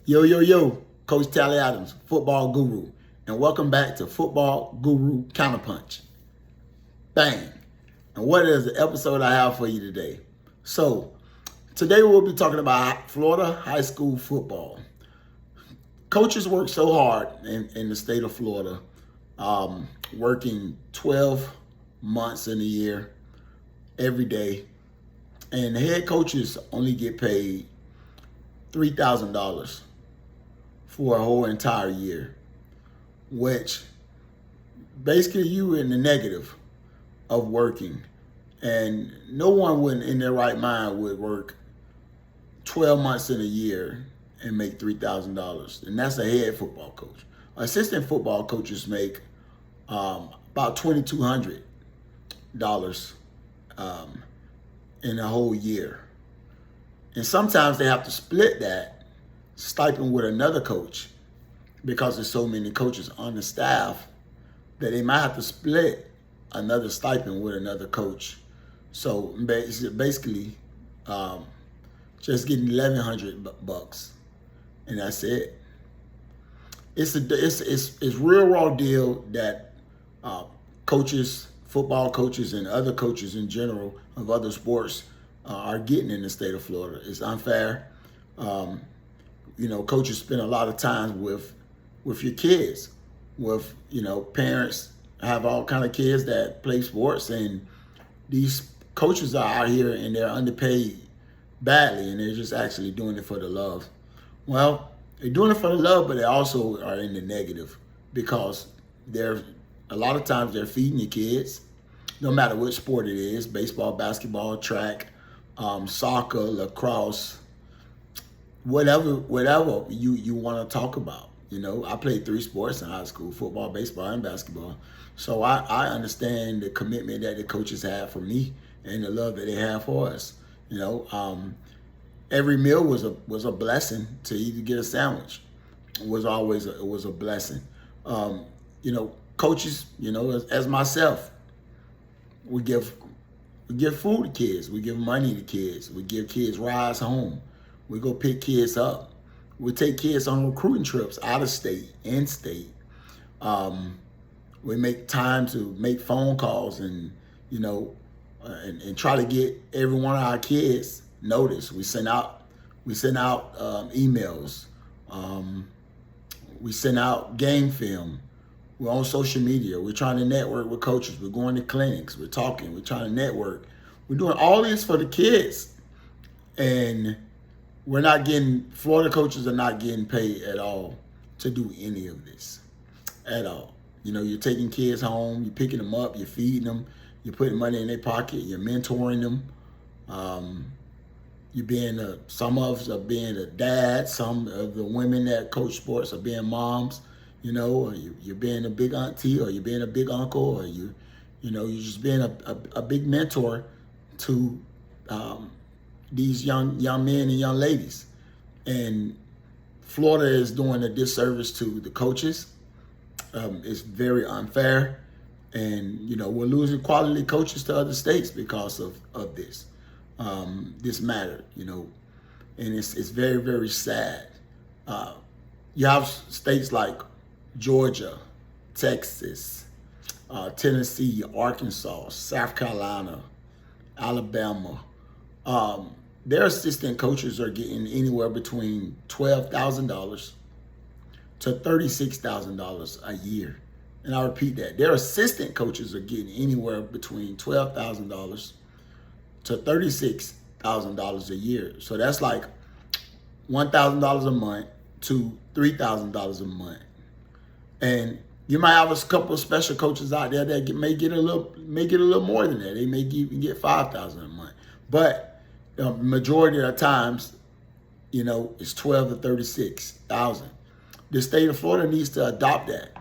Yo, yo, yo, Coach Tally Adams, football guru, and welcome back to Football Guru Counterpunch. Bang! And what is the episode I have for you today? So, today we'll be talking about Florida high school football. Coaches work so hard in the state of Florida, working 12 months in a year, every day, and the head coaches only get paid $3,000 for a whole entire year, which basically you in the negative of working. And no one would in their right mind would work 12 months in a year and make $3,000. And that's a head football coach. Assistant football coaches make about $2,200 in a whole year. And sometimes they have to split that stipend with another coach because there's so many coaches on the staff that they might have to split another stipend with another coach. So basically, just getting $1,100, and that's it. It's real raw deal that coaches, football coaches, and other coaches in general of other sports are getting in the state of Florida. It's unfair. Coaches spend a lot of time with your kids, with parents have all kind of kids that play sports, and these coaches are out here and they're underpaid badly, and they're just actually doing it for the love. Well, they're doing it for the love, but they also are in the negative because they're a lot of times they're feeding your kids, no matter what sport it is: baseball, basketball, track, soccer, lacrosse, whatever you want to talk about. I played 3 sports in high school: football, baseball, and basketball. So I understand the commitment that the coaches have for me and the love that they have for us. Every meal was a blessing. To even get a sandwich was always it was a blessing. Coaches, as myself, we give food to kids. We give money to kids. We give kids rides home. We go pick kids up. We take kids on recruiting trips out of state, in state. We make time to make phone calls and try to get every one of our kids noticed. We send out emails. We send out game film. We're on social media. We're trying to network with coaches. We're going to clinics. We're talking. We're trying to network. We're doing all this for the kids, and Florida coaches are not getting paid at all to do any of this at all. You're taking kids home, you're picking them up, you're feeding them, you're putting money in their pocket, you're mentoring them. Some of us are being a dad, some of the women that coach sports are being moms, or you're being a big auntie, or you're being a big uncle, or you're just being a big mentor to these young men and young ladies. And Florida is doing a disservice to the coaches. It's very unfair, and we're losing quality coaches to other states because of this this matter. And it's very, very sad. You have states like Georgia, Texas, Tennessee, Arkansas, South Carolina, Alabama. Their assistant coaches are getting anywhere between $12,000 to $36,000 a year. And I repeat that. Their assistant coaches are getting anywhere between $12,000 to $36,000 a year. So that's like $1,000 a month to $3,000 a month. And you might have a couple of special coaches out there that may get a little more than that. They may even get $5,000 a month. But the majority of the times, it's $12,000 to $36,000. The state of Florida needs to adopt that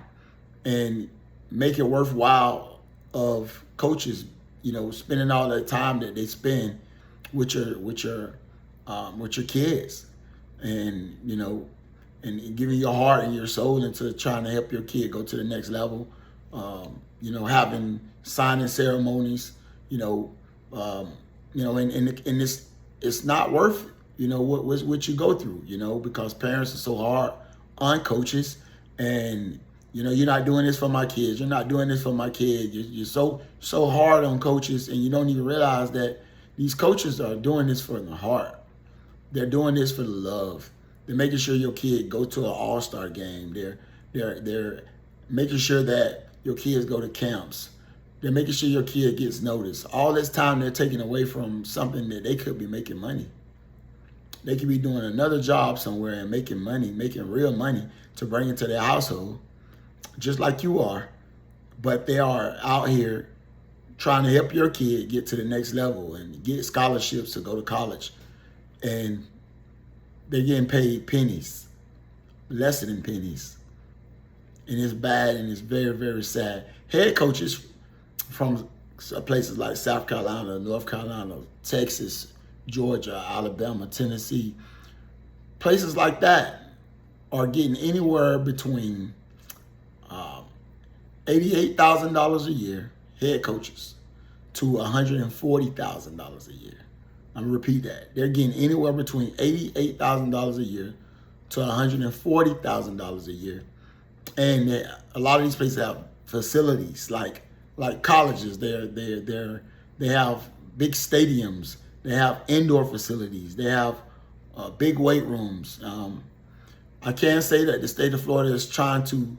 and make it worthwhile of coaches, spending all that time that they spend with your kids, and and giving your heart and your soul into trying to help your kid go to the next level. Having signing ceremonies. And this, it's not worth what you go through, because parents are so hard on coaches, and you're not doing this for my kids. You're not doing this for my kids. You're so hard on coaches, and you don't even realize that these coaches are doing this for the heart. They're doing this for the love. They're making sure your kid go to an all-star game. They're making sure that your kids go to camps. They're making sure your kid gets noticed. All this time they're taking away from something that they could be making money. They could be doing another job somewhere and making money, making real money to bring into their household, just like you are. But they are out here trying to help your kid get to the next level and get scholarships to go to college. And they're getting paid pennies, less than pennies. And it's bad, and it's very, very sad. Head coaches from places like South Carolina, North Carolina, Texas, Georgia, Alabama, Tennessee, places like that are getting anywhere between $88,000 a year, head coaches, to $140,000 a year. I'm gonna repeat that. They're getting anywhere between $88,000 a year to $140,000 a year. And a lot of these places have facilities like colleges. They have big stadiums. They have indoor facilities. They have big weight rooms. I can say that the state of Florida is trying to,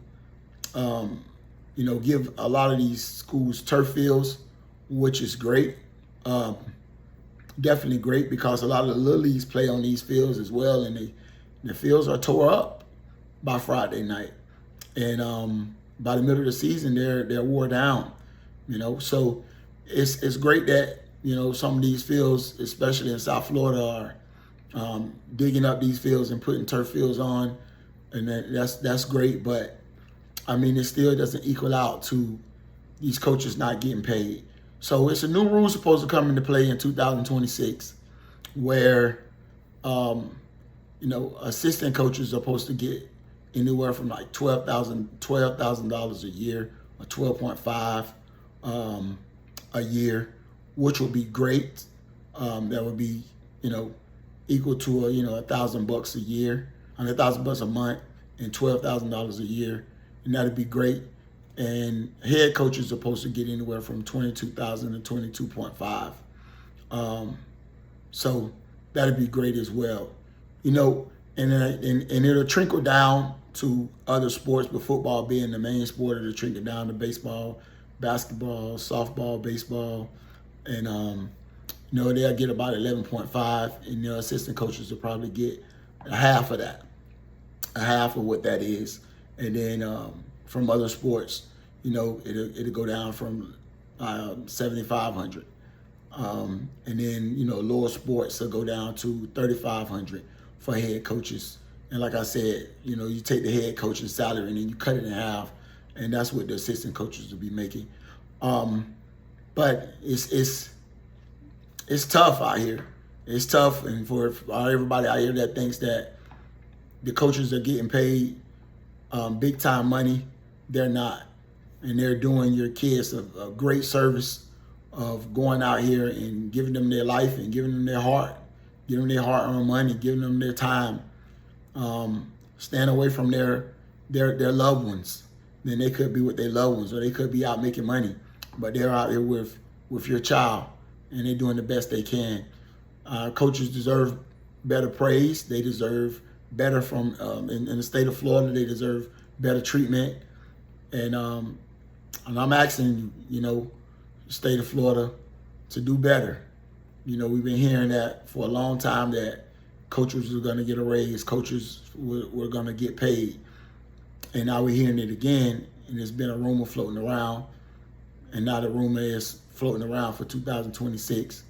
give a lot of these schools turf fields, which is great. Definitely great, because a lot of the little leagues play on these fields as well, and the fields are tore up by Friday night. And by the middle of the season, they're wore down. So it's great that some of these fields, especially in South Florida, are digging up these fields and putting turf fields on, and that's great. But I mean, it still doesn't equal out to these coaches not getting paid. So it's a new rule supposed to come into play in 2026, where assistant coaches are supposed to get anywhere from like $12,000 a year, or 12.5 a year, which would be great. That would be equal to $1,000 a year, $1,000 a month, and $12,000 a year, and that'd be great. And head coaches are supposed to get anywhere from $22,000 to $22.5. So that'd be great as well. And it'll trickle down to other sports, but football being the main sport, it'll trickle down to baseball, basketball, softball, baseball, and they'll get about 11.5, and their assistant coaches will probably get half of that, half of what that is. And then from other sports, it'll go down from 7,500, and then lower sports will go down to 3,500 for head coaches. And like I said, you take the head coach's salary and then you cut it in half, and that's what the assistant coaches will be making. But it's tough out here. It's tough, and for everybody out here that thinks that the coaches are getting paid big time money, they're not. And they're doing your kids a great service of going out here and giving them their life and giving them their heart, giving them their hard-earned money, giving them their time, staying away from their loved ones. Then they could be with their loved ones, or they could be out making money, but they're out here with your child, and they're doing the best they can. Coaches deserve better praise. They deserve better from in the state of Florida. They deserve better treatment, and I'm asking the state of Florida to do better. We've been hearing that for a long time, that coaches were going to get a raise, coaches were going to get paid, and now we're hearing it again. And there's been a rumor floating around, and now the rumor is floating around for 2026.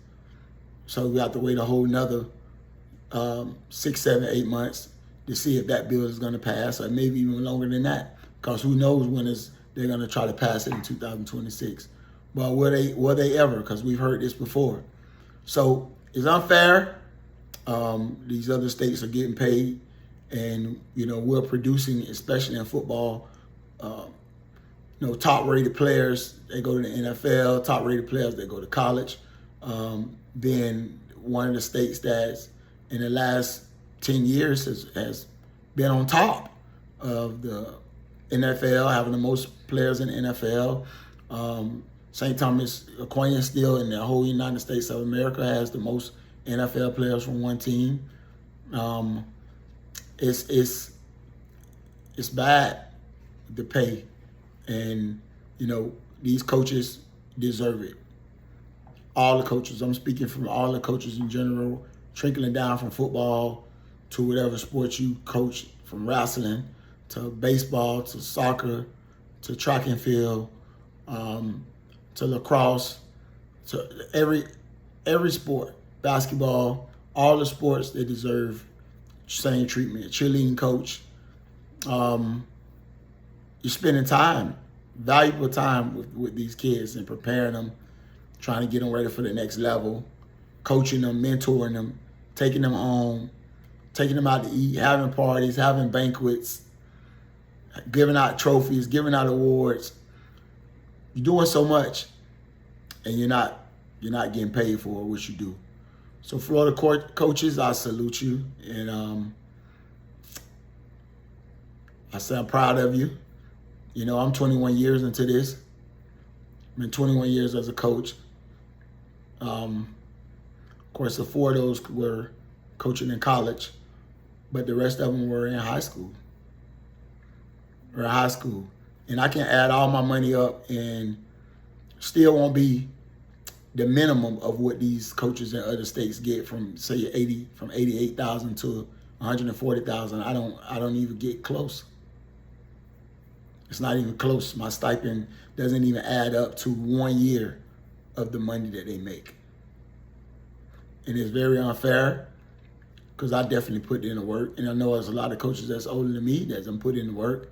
So we have to wait a whole nother 6, 7, 8 months to see if that bill is going to pass, or maybe even longer than that, because who knows when they're going to try to pass it in 2026. But will they ever? Because we've heard this before. So it's unfair. These other states are getting paid, and we're producing, especially in football, top-rated players, they go to the NFL, top-rated players, they go to college. Being one of the states that's in the last 10 years has been on top of the NFL, having the most players in the NFL. St. Thomas Aquinas still in the whole United States of America has the most NFL players from one team. It's bad, the pay, and these coaches deserve it. All the coaches, I'm speaking from all the coaches in general, trickling down from football to whatever sport you coach, from wrestling to baseball to soccer to track and field, to lacrosse, to every sport, basketball, all the sports, they deserve same treatment. Cheerleading coach, you're spending time, valuable time with these kids and preparing them, trying to get them ready for the next level, coaching them, mentoring them, taking them home, taking them out to eat, having parties, having banquets, giving out trophies, giving out awards. You're doing so much, and you're not getting paid for what you do. So Florida coaches, I salute you, and I say I'm proud of you. I'm 21 years into this. I've been 21 years as a coach. Of course, the 4 of those were coaching in college, but the rest of them were in high school. And I can add all my money up and still won't be the minimum of what these coaches in other states get from, say, 88,000 to 140,000. I don't even get close. It's not even close. My stipend doesn't even add up to 1 year of the money that they make. And it's very unfair, because I definitely put in the work. And I know there's a lot of coaches that's older than me that don't put in the work.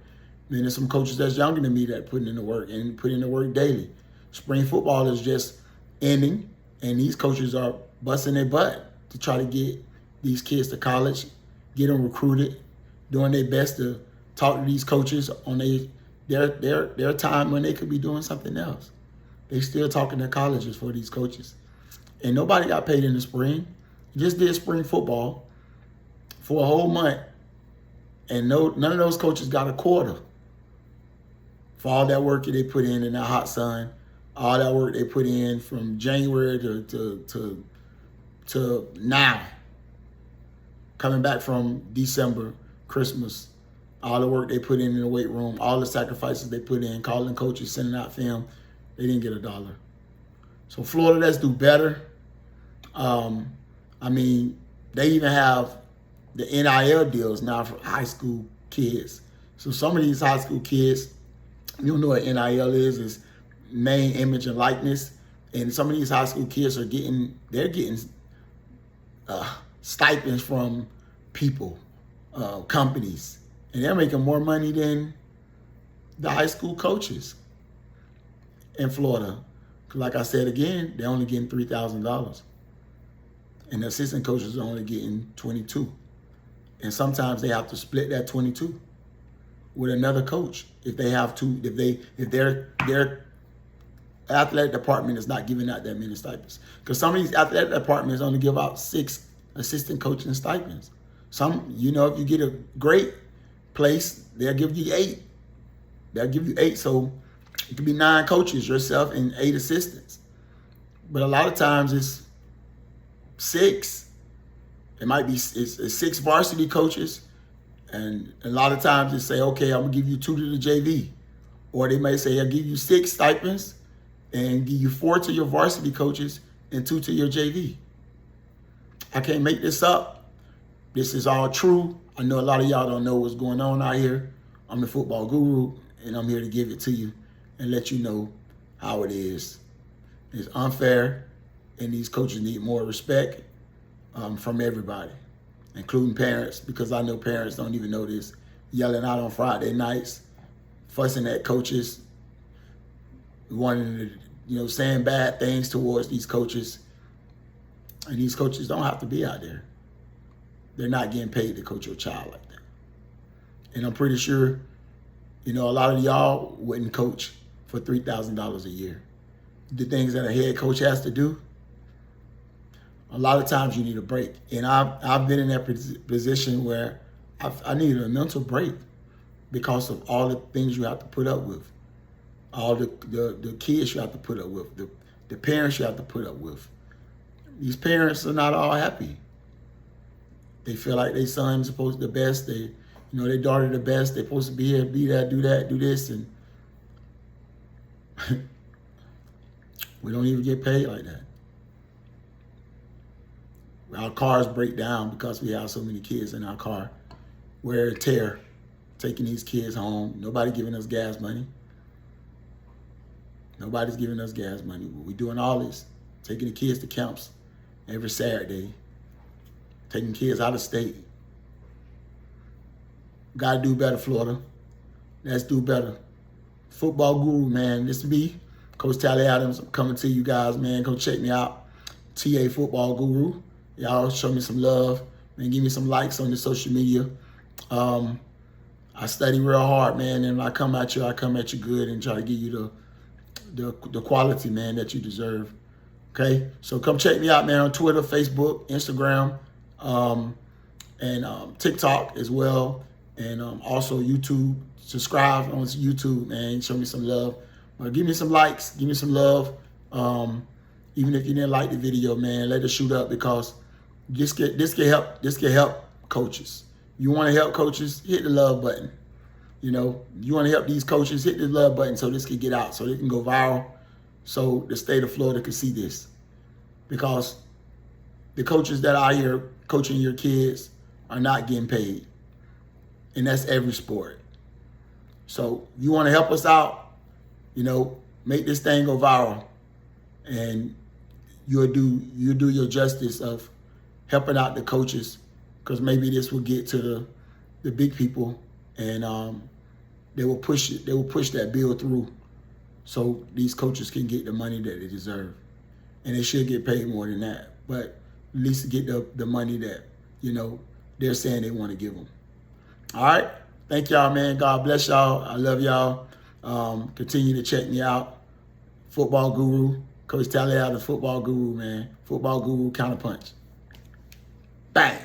Then there's some coaches that's younger than me that put in the work and put in the work daily. Spring football is just ending, and these coaches are busting their butt to try to get these kids to college, get them recruited, doing their best to talk to these coaches on their time when they could be doing something else. They still talking to colleges for these coaches. And nobody got paid in the spring. Just did spring football for a whole month, and none of those coaches got a quarter for all that work that they put in that hot sun, all that work they put in from January to now, coming back from December, Christmas, all the work they put in the weight room, all the sacrifices they put in, calling coaches, sending out film, they didn't get $1. So Florida, let's do better. They even have the NIL deals now for high school kids. So some of these high school kids, you know what NIL is name, image, and likeness. And some of these high school kids are getting stipends from people, companies, and they're making more money than the high school coaches in Florida. Like I said again, they're only getting $3,000, and the assistant coaches are only getting $22,000. And sometimes they have to split that $22,000 with another coach if they have to. If their athletic department is not giving out that many stipends, because some of these athletic departments only give out 6 assistant coaching stipends. Some, if you get a great place, they'll give you 8. So it could be 9 coaches, yourself, and 8 assistants. But a lot of times it's 6. It might be it's 6 varsity coaches, and a lot of times they say, okay, I'm gonna give you 2 to the JV. Or they may say, I'll give you 6 stipends and give you 4 to your varsity coaches and 2 to your JV. I can't make this up. This is all true. I know a lot of y'all don't know what's going on out here. I'm the football guru, and I'm here to give it to you and let you know how it is. It's unfair, and these coaches need more respect from everybody, including parents, because I know parents don't even know this, yelling out on Friday nights, fussing at coaches, wanting to, saying bad things towards these coaches. And these coaches don't have to be out there. They're not getting paid to coach your child like that. And I'm pretty sure, a lot of y'all wouldn't coach for $3,000 a year. The things that a head coach has to do, A lot of times you need a break. And I've been in that position where I needed a mental break because of all the things you have to put up with, all the kids you have to put up with, the parents you have to put up with. These parents are not all happy. They feel like their son's supposed to be the best. Their daughter the best. They're supposed to be here, be that, do this, and we don't even get paid like that. Our cars break down because we have so many kids in our car. Wear and tear, taking these kids home. Nobody giving us gas money. Nobody's giving us gas money. We're doing all this, taking the kids to camps every Saturday, taking kids out of state. Got to do better, Florida. Let's do better. Football Guru, man. This is me, Coach Tally Adams. I'm coming to you guys, man. Go check me out. TA Football Guru. Y'all show me some love, man. Give me some likes on the social media. I study real hard, man, and when I come at you good and try to give you the quality, man, that you deserve. Okay? So come check me out, man, on Twitter, Facebook, Instagram, and TikTok as well. And also YouTube. Subscribe on YouTube, man. Show me some love. Give me some likes. Give me some love. Even if you didn't like the video, man, let it shoot up because this can help coaches. You want to help coaches, hit the love button. You want to help these coaches, hit the love button so this can get out, so they can go viral, so the state of Florida can see this. Because the coaches that are out here coaching your kids are not getting paid. And that's every sport. So you want to help us out, make this thing go viral. And you'll do your justice of helping out the coaches, because maybe this will get to the big people, and they will push it. They will push that bill through, so these coaches can get the money that they deserve, and they should get paid more than that. But at least get the money that they're saying they want to give them. All right, thank y'all, man. God bless y'all. I love y'all. Continue to check me out. Football Guru. Coach Tally Adams, Football Guru, man. Football Guru Counterpunch. Bang.